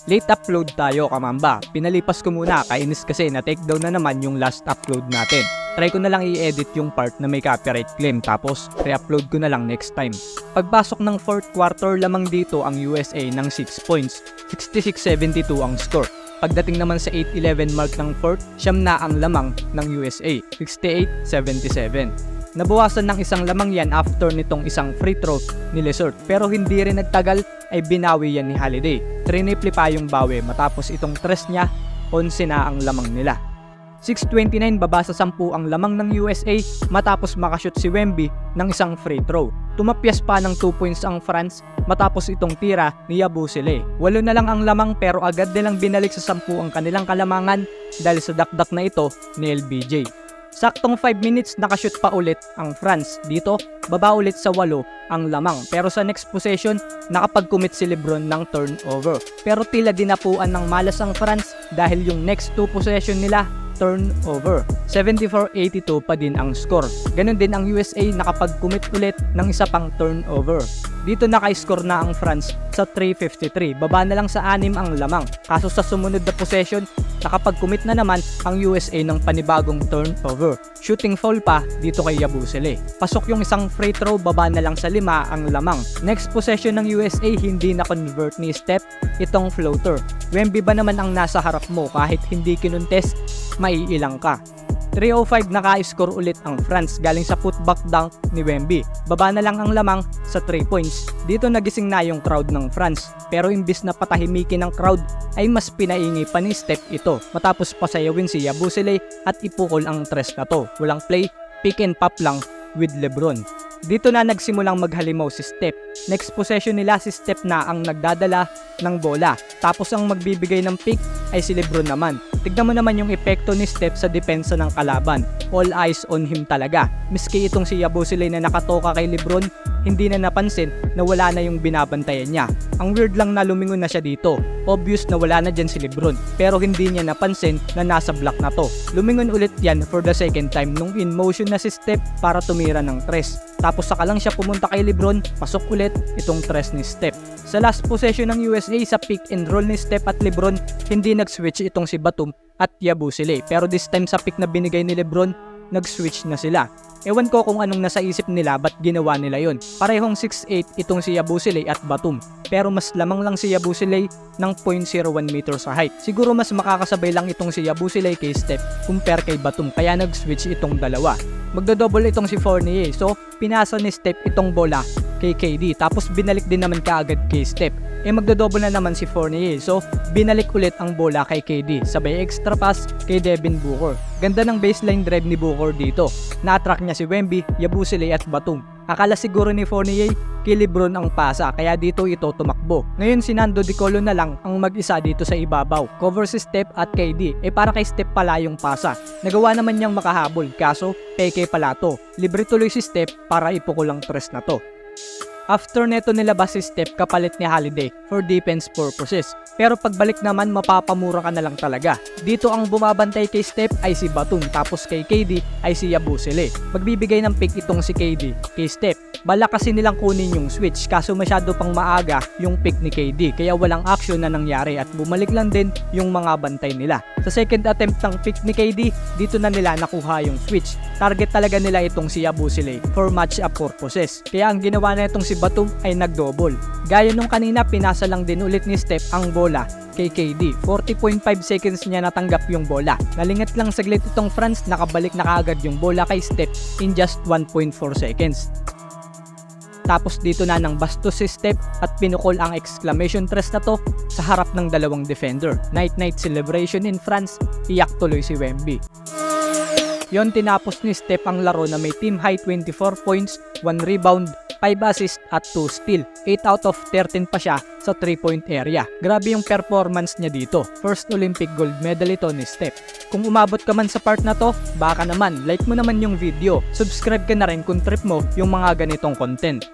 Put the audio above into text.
Late upload tayo, kamamba. Pinalipas ko muna, kainis kasi na take down na naman yung last upload natin. Try ko na lang i-edit yung part na may copyright claim tapos re-upload ko na lang next time. Pagpasok ng 4th quarter, lamang dito ang USA ng 6 points. 66-72 ang score. Pagdating naman sa 8-11 mark ng 4th, siyam na ang lamang ng USA. 68-77. Nabawasan ng isang lamang yan after nitong isang free throw ni Lessort, pero hindi rin nagtagal ay binawi yan ni Holiday. Triniple pa yung bawi matapos itong tres niya, 11 na ang lamang nila. 6:29 baba sa 10 ang lamang ng USA matapos makashoot si Wemby ng isang free throw. Tumapyas pa ng 2 points ang France matapos itong tira ni Yabusele. 8 na lang ang lamang pero agad nilang binalik sa 10 ang kanilang kalamangan dahil sa dakdak na ito ni LBJ. Saktong 5 minutes nakashoot pa ulit ang France. Dito, baba ulit sa 8 ang lamang. Pero sa next possession, nakapag-commit si Lebron ng turnover. Pero tila dinapuan ng malas ang France dahil yung next 2 possession nila, turnover. 74-82 pa din ang score. Ganon din ang USA nakapag-commit ulit ng isa pang turnover. Dito naka-score na ang France sa 3:53. Baba na lang sa 6 ang lamang. Kaso sa sumunod na possession, nakapag-commit na naman ang USA ng panibagong turnover. Shooting foul pa dito kay Yabusele. Pasok yung isang free throw, baba na lang sa 5 ang lamang. Next possession ng USA, hindi na convert ni Steph itong floater. Wemby ba naman ang nasa harap mo kahit hindi kinuntest, maiilang ka. 3:05 naka-score ulit ang France galing sa putback dunk ni Wemby. Baba na lang ang lamang sa 3 points. Dito nagising na yung crowd ng France. Pero imbis na patahimikin ng crowd ay mas pinaingay pa ni Steph ito matapos pasayawin si Yabusele at ipukol ang tres na to. Walang play, pick and pop lang with Lebron. Dito na nagsimulang maghalimaw si Steph. Next possession nila si Steph na ang nagdadala ng bola. Tapos ang magbibigay ng pick ay si Lebron naman. Tignan mo naman yung epekto ni Steph sa depensa ng kalaban. All eyes on him talaga. Miski itong si Yabusele na nakatoka kay Lebron, hindi na napansin na wala na yung binabantayan niya. Ang weird lang na lumingon na siya dito. Obvious na wala na dyan si Lebron, pero hindi niya napansin na nasa block na to. Lumingon ulit yan for the second time nung in motion na si Steph para tumira ng tres. Tapos saka lang siya pumunta kay Lebron, pasok ulit itong tres ni Steph. Sa last possession ng USA sa pick and roll ni Steph at Lebron, hindi nag-switch itong si Batum at Yabusele. Pero this time sa pick na binigay ni Lebron, nag-switch na sila. Ewan ko kung anong nasa isip nila ba't ginawa nila yon. Parehong 6'8 itong si Yabusele at Batum. Pero mas lamang lang si Yabusele ng 0.01 meter sa height. Siguro mas makakasabay lang itong si Yabusele kay Steph compare kay Batum kaya nag-switch itong dalawa. Magdodouble itong si Fournier, so pinasa ni Steph itong bola kay KD tapos binalik din naman kaagad kay Steph. Magdodouble na naman si Fournier, so binalik ulit ang bola kay KD sabay extra pass kay Devin Booker. Ganda ng baseline drive ni Booker dito. Na-attract niya si Wemby, Yabusele at Batum. Akala siguro ni Fournier kay Lebron ang pasa kaya dito ito tumakbo. Ngayon si Nando Di Colo na lang ang mag-isa dito sa ibabaw. Cover si Steph at KD. Para kay Steph pala yung pasa. Nagawa naman niyang makahabol kaso peke pala to. Libre tuloy si Steph para ipukol ang tres na to. After neto nilabas si Steph kapalit ni Holiday for defense purposes. Pero pagbalik naman mapapamura ka na lang talaga. Dito ang bumabantay kay Steph ay si Batum tapos kay KD ay si Yabusele. Magbibigay ng pick itong si KD kay Steph. Bala kasi nilang kunin yung switch kaso masyado pang maaga yung pick ni KD kaya walang action na nangyari at bumalik lang din yung mga bantay nila. Sa second attempt ng pick ni KD, dito na nila nakuha yung switch. Target talaga nila itong si Yabusele for match-up purposes. Kaya ang ginawa na itong si Batum ay nag-double. Gaya nung kanina, pinasa lang din ulit ni Steph ang bola kay KD. 40.5 seconds niya natanggap yung bola. Nalingat lang saglit itong France, nakabalik na kaagad yung bola kay Steph in just 1.4 seconds. Tapos dito na nang bastos si Steph at pinukol ang exclamation tres na to sa harap ng dalawang defender. Night-night celebration in France, iyak tuloy si Wemby. Yon tinapos ni Steph ang laro na may team high 24 points, 1 rebound, 5 assists at 2 steal. 8 out of 13 pa siya sa 3-point area. Grabe yung performance niya dito. First Olympic gold medal ito ni Steph. Kung umabot ka man sa part na to, baka naman like mo naman yung video. Subscribe ka na rin kung trip mo yung mga ganitong content.